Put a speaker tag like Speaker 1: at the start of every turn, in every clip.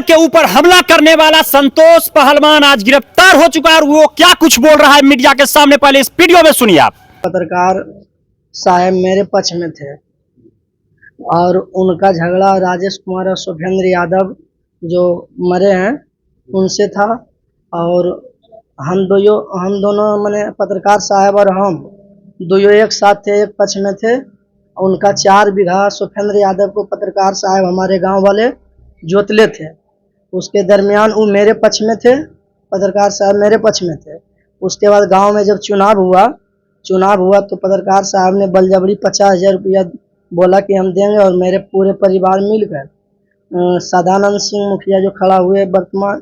Speaker 1: के ऊपर हमला करने वाला संतोष पहलवान आज गिरफ्तार हो चुका है और वो क्या कुछ बोल रहा है मीडिया के सामने, पहले इस वीडियो में सुनिए आप।
Speaker 2: पत्रकार साहब मेरे पक्ष में थे और उनका झगड़ा राजेश कुमार और सुभेंद्र यादव जो मरे हैं उनसे था। और हम दोनों मैंने पत्रकार साहब और हम दोनों एक साथ थे, एक पक्ष में थे। उनका 4 बीघा सुभेंद्र यादव को पत्रकार साहब हमारे गांव वाले जोतले थे। उसके दरमियान वो मेरे पक्ष में थे, पत्रकार साहब मेरे पक्ष में थे। उसके बाद गांव में जब चुनाव हुआ तो पत्रकार साहब ने बलजबरी 50,000 रुपया बोला कि हम देंगे और मेरे पूरे परिवार मिलकर सदानंद सिंह मुखिया जो खड़ा हुए वर्तमान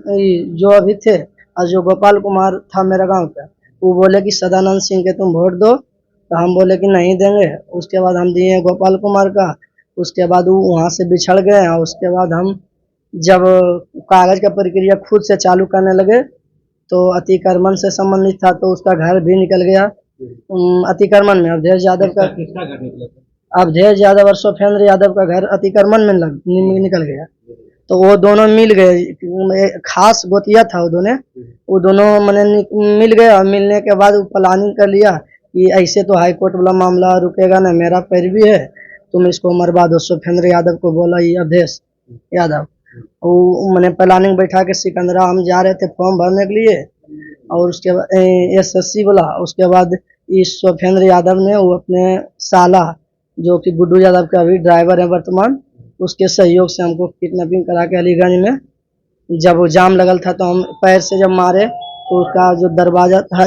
Speaker 2: जो अभी थे और जो गोपाल कुमार था मेरा गांव का, वो बोले कि सदानंद सिंह के तुम वोट दो, तो हम बोले कि नहीं देंगे। उसके बाद हम दिए गोपाल कुमार का। उसके बाद वो वहाँ से बिछड़ गए और उसके बाद हम जब कागज का प्रक्रिया खुद से चालू करने लगे तो अतिक्रमण से संबंधित था तो उसका घर भी निकल गया। अतिक्रमण में अवधेश यादव का, अवधेश यादव और सुभेंद्र यादव का घर अतिक्रमण में निकल गया। तो वो दोनों मिल गए, खास गोतिया था वो दोनों मैंने मिल गए। और मिलने के बाद वो प्लानिंग कर लिया कि ऐसे तो हाई कोर्ट वाला मामला रुकेगा ना, मेरा पैरवी है, तुम इसको मरवा दो। सुभेंद्र यादव को बोला ये अवधेश यादव, वो मैंने प्लानिंग बैठा के सिकंदरा हम जा रहे थे फॉर्म भरने के लिए और उसके बाद SSC बोला। उसके बाद इस सुभेंद्र यादव ने वो अपने साला जो कि गुड्डू यादव का अभी ड्राइवर है वर्तमान, उसके सहयोग से हमको किडनैपिंग करा के अलीगंज में जब वो जाम लगल था तो हम पैर से जब मारे तो उसका जो दरवाजा था,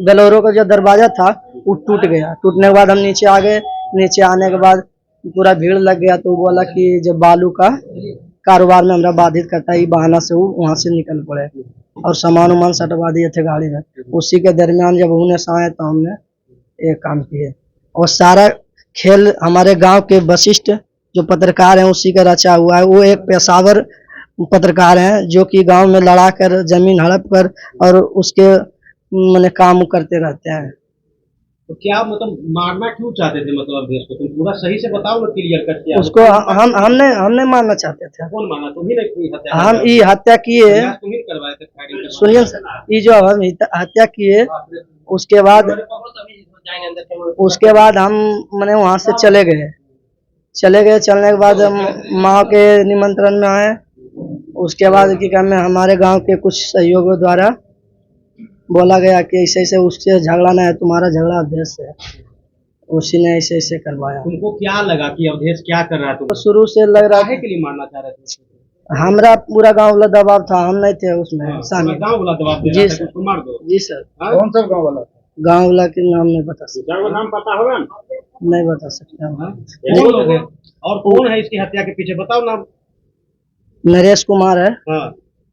Speaker 2: गलोरों का जो दरवाजा था वो टूट गया। टूटने के बाद हम नीचे आ गए। नीचे आने के बाद पूरा भीड़ लग गया तो वो बोला कि जो बालू का कारोबार में हमरा बाधित करता है, बहाना से वो वहाँ से निकल पड़े और सामान उमान सटवा दिए थे गाड़ी में। उसी के दरमियान जब उन्हें आए तो हमने एक काम किए। और सारा खेल हमारे गांव के वशिष्ठ जो पत्रकार हैं उसी का रचा हुआ है। वो एक पेशावर पत्रकार हैं जो कि गांव में लड़ा कर जमीन हड़प कर और उसके मैंने काम करते रहते हैं।
Speaker 3: तो क्या मतलब मारना क्यों चाहते थे, मतलब देश को तुम पूरा सही से बताओ ना, क्लियर कट किया
Speaker 2: उसको हमने मारना चाहते थे।
Speaker 3: कौन माना, तुम ही ने हत्या,
Speaker 2: हम ये हत्या किए,
Speaker 3: तुम ही करवाए थे फायरिंग।
Speaker 2: सुनिए ये जो हम हत्या किए उसके बाद हम मैंने वहाँ से चले गए। चलने के बाद हम माँ के निमंत्रण में आए। उसके बाद की कहते हमारे गांव के कुछ सहयोगों द्वारा बोला गया कि ऐसे ऐसे उससे झगड़ा ना है, तुम्हारा झगड़ा अवधेश से है। उसी ने ऐसे ऐसे करवाया।
Speaker 3: तुमको क्या लगा कि अवधेश क्या कर रहा है?
Speaker 2: तो शुरू से लग रहा
Speaker 3: है के लिए मारना चाह रहे थे?
Speaker 2: हमारा पूरा गांव वाला दबाव था, हम नहीं थे उसमें शामिल।
Speaker 3: गांव वाला दबाव दे
Speaker 2: जी
Speaker 3: रहा था कि मार दो?
Speaker 2: जी सर।
Speaker 3: कौन सा गांव वाला?
Speaker 2: गांव वाला के नाम नहीं बता सकता।
Speaker 3: नाम पता होगा?
Speaker 2: नहीं बता सकता।
Speaker 3: और कौन है इसकी हत्या के पीछे, बताओ नाम।
Speaker 2: नरेश कुमार है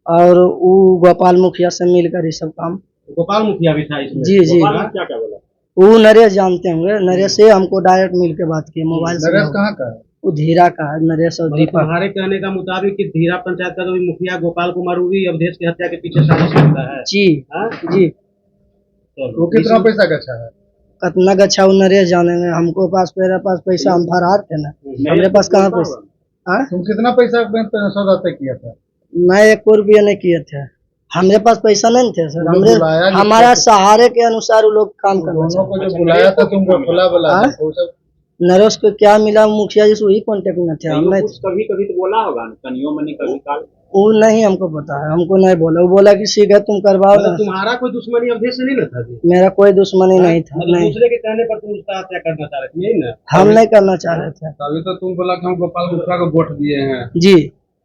Speaker 2: और वो गोपाल मुखिया से मिलकर ये सब काम।
Speaker 3: गोपाल मुखिया भी था इसमें?
Speaker 2: जी जी।
Speaker 3: क्या क्या बोला?
Speaker 2: वो नरेश जानते होंगे, नरेश से हमको डायरेक्ट मिल के बात की मोबाइल से।
Speaker 3: नरेश कहाँ का है?
Speaker 2: वो धीरा का है, नरेश और दीपक।
Speaker 3: तुम्हारे कहने का मुताबिक कि धीरा पंचायत का जो मुखिया गोपाल कुमार भी अवधेश की हत्या के पीछे साजिश करता है?
Speaker 2: जी जी।
Speaker 3: वो कितना पैसा गच्छा है?
Speaker 2: कितना गच्छा वो नरेश जानेंगे। हमको पास मेरे पास पैसा, हम फरार थे ना, मेरे पास कहाँ पैसा।
Speaker 3: तुम कितना पैसा सौदा तय किया था?
Speaker 2: मैं 1 रुपया नहीं किए थे, हमारे पास पैसा नहीं थे सर। हमारा सहारे के अनुसार वो लोग काम करना
Speaker 3: बुलाया था तुमको?
Speaker 2: नरेश को क्या मिला, मुखिया जी से वही कॉन्टेक्ट में थे। हमने
Speaker 3: कभी कभी तो बोला होगा कनियों में, कभी काल
Speaker 2: वो नहीं हमको पता है, हमको नहीं बोला। वो बोला कि ठीक है तुम करवाओ ना।
Speaker 3: तुम्हारा कोई दुश्मनी अवधेश से नहीं ना था?
Speaker 2: मेरा कोई दुश्मनी नहीं था। नहीं,
Speaker 3: दूसरे के कहने पर तुम उसका हत्या करना चाह रहे थे, यही ना?
Speaker 2: हम नहीं करना चाह रहे थे।
Speaker 3: अभी तो तुम बोला कि हम गोपाल मुखिया को वोट दिए हैं।
Speaker 2: जी,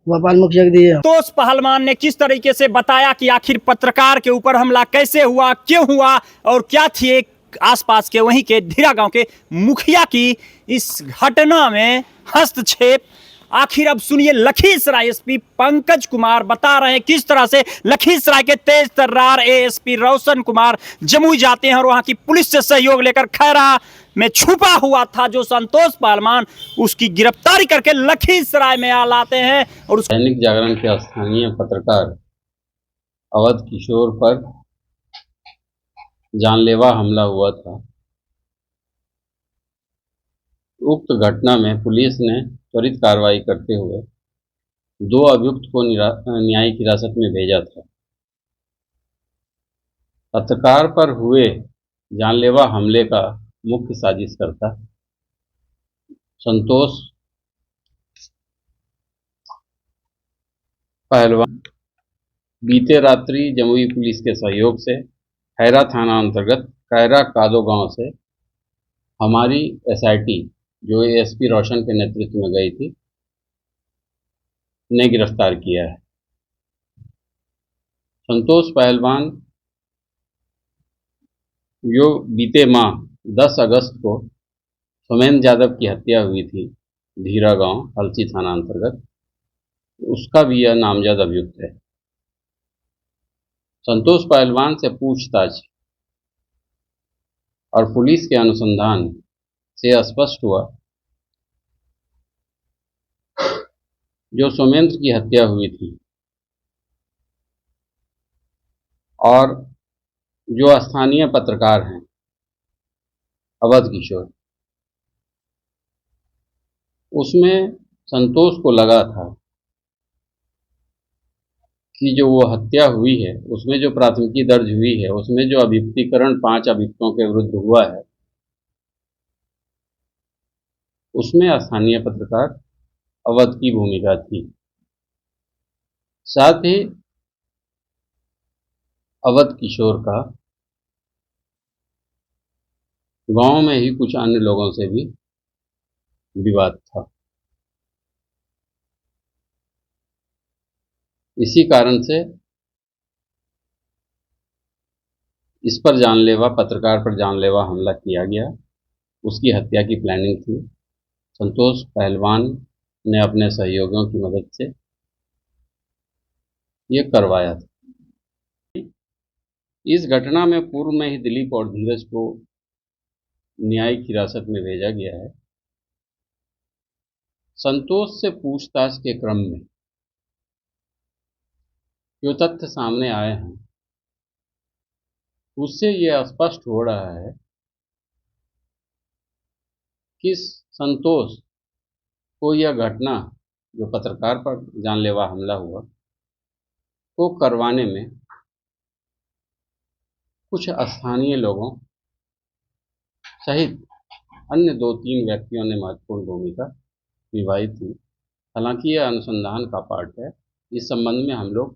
Speaker 2: गोपाल मुखिया को दिए।
Speaker 1: संतोष पहलवान ने किस तरीके से बताया कि आखिर पत्रकार के ऊपर हमला कैसे हुआ, क्यों हुआ और क्या थी एक आसपास के वहीं के धीरा गांव के मुखिया की इस घटना में हस्तक्षेप। आखिर अब सुनिए लखीसराय एसपी पंकज कुमार बता रहे हैं किस तरह से लखीसराय के तेज तर्रार ASP रोशन कुमार जमुई जाते हैं और वहां की पुलिस से सहयोग लेकर खैरा में छुपा हुआ था जो संतोष पहलवान, उसकी गिरफ्तारी करके लखीसराय में लाते हैं। और
Speaker 4: दैनिक जागरण के स्थानीय पत्रकार अवध किशोर पर जानलेवा हमला हुआ था। उक्त घटना में पुलिस ने त्वरित कार्रवाई करते हुए 2 अभियुक्त को न्यायिक हिरासत में भेजा था। पत्रकार पर हुए जानलेवा हमले का मुख्य साजिशकर्ता संतोष पहलवान बीते रात्रि जमुई पुलिस के सहयोग से खैरा थाना अंतर्गत खैरा कादो गांव से हमारी एसआईटी जो एएसपी रोशन के नेतृत्व में गई थी ने गिरफ्तार किया है। संतोष पहलवान जो बीते माह 10 अगस्त को सोमेंद्र यादव की हत्या हुई थी धीरा गांव हलसी थाना अंतर्गत, उसका भी यह नामजद अभियुक्त है। संतोष पहलवान से पूछताछ और पुलिस के अनुसंधान से स्पष्ट हुआ जो सोमेंद्र की हत्या हुई थी और जो स्थानीय पत्रकार हैं अवध किशोर, उसमें संतोष को लगा था कि जो वो हत्या हुई है उसमें जो प्राथमिकी दर्ज हुई है उसमें जो अभियुक्तीकरण 5 अभियुक्तों के विरुद्ध हुआ है उसमें स्थानीय पत्रकार अवध की भूमिका थी। साथ ही अवध किशोर का गांव में ही कुछ अन्य लोगों से भी विवाद था। इसी कारण से इस पर जानलेवा पत्रकार पर जानलेवा हमला किया गया। उसकी हत्या की प्लानिंग थी। संतोष पहलवान ने अपने सहयोगियों की मदद से ये करवाया था। इस घटना में पूर्व में ही दिलीप और धीरज को न्यायिक हिरासत में भेजा गया है। संतोष से पूछताछ के क्रम में जो तथ्य सामने आए हैं उससे ये स्पष्ट हो रहा है कि संतोष को यह घटना जो पत्रकार पर जानलेवा हमला हुआ को करवाने में कुछ स्थानीय लोगों सहित अन्य 2-3 व्यक्तियों ने महत्वपूर्ण भूमिका निभाई थी। हालांकि यह अनुसंधान का पार्ट है। इस संबंध में हम लोग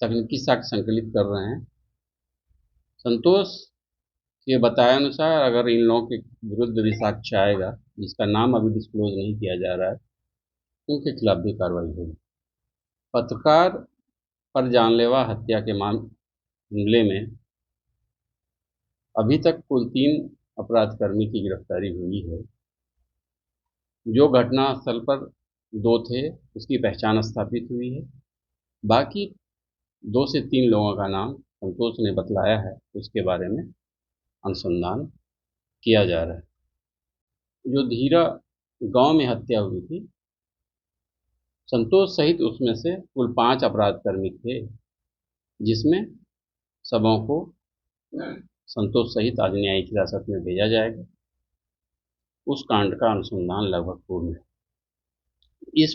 Speaker 4: तकनीकी साक्ष्य संकलित कर रहे हैं। संतोष के बताए अनुसार अगर इन लोगों के विरुद्ध भी साक्ष्य आएगा जिसका नाम अभी डिस्क्लोज नहीं किया जा रहा है उनके खिलाफ भी कार्रवाई होगी। पत्रकार पर जानलेवा हत्या के मामले में अभी तक कुल 3 अपराधकर्मी की गिरफ्तारी हुई है। जो घटना स्थल पर 2 थे उसकी पहचान स्थापित हुई है। बाकी 2 से 3 लोगों का नाम संतोष ने बतलाया है, उसके बारे में अनुसंधान किया जा रहा है। जो धीरा गांव में हत्या हुई थी संतोष सहित उसमें से कुल 5 अपराधकर्मी थे, जिसमें सबों को संतोष सहित आज न्यायिक हिरासत में भेजा जाएगा। उस कांड का अनुसंधान लगभग पूर्ण है। इस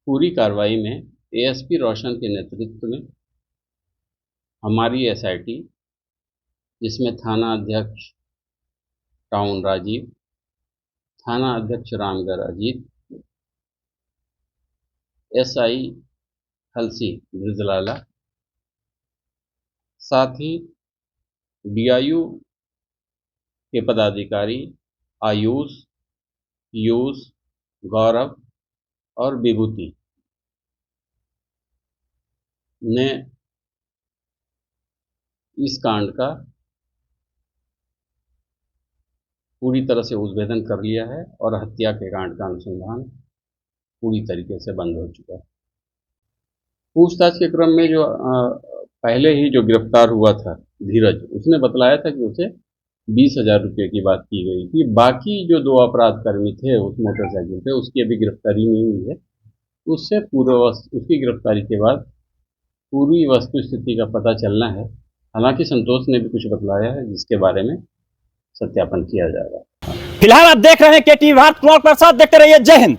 Speaker 4: पूरी कार्रवाई में एएसपी रोशन के नेतृत्व में हमारी एसआईटी, जिसमें थाना अध्यक्ष टाउन राजीव, थाना अध्यक्ष रामगढ़ अजीत, एसआई हलसी ब्रिजलाला, साथ ही डीआईयू के पदाधिकारी आयुष, पीयूष, गौरव और विभूति ने इस कांड का पूरी तरह से उद्भेदन कर लिया है और हत्या के कांड का अनुसंधान पूरी तरीके से बंद हो चुका है। पूछताछ के क्रम में जो पहले ही जो गिरफ्तार हुआ था धीरज, उसने बतलाया था कि उसे 20,000 रुपये की बात की गई थी। बाकी जो 2 अपराधकर्मी थे उस मोटरसाइकिल पे, उसकी अभी गिरफ्तारी नहीं हुई है। उसकी गिरफ्तारी के बाद पूरी वस्तु स्थिति का पता चलना है। हालांकि संतोष ने भी कुछ बतलाया है जिसके बारे में सत्यापन किया जा रहा है।
Speaker 1: फिलहाल आप देख रहे हैं केटीवी भारत, कुमार प्रसाद, देखते रहिए। जय हिंद।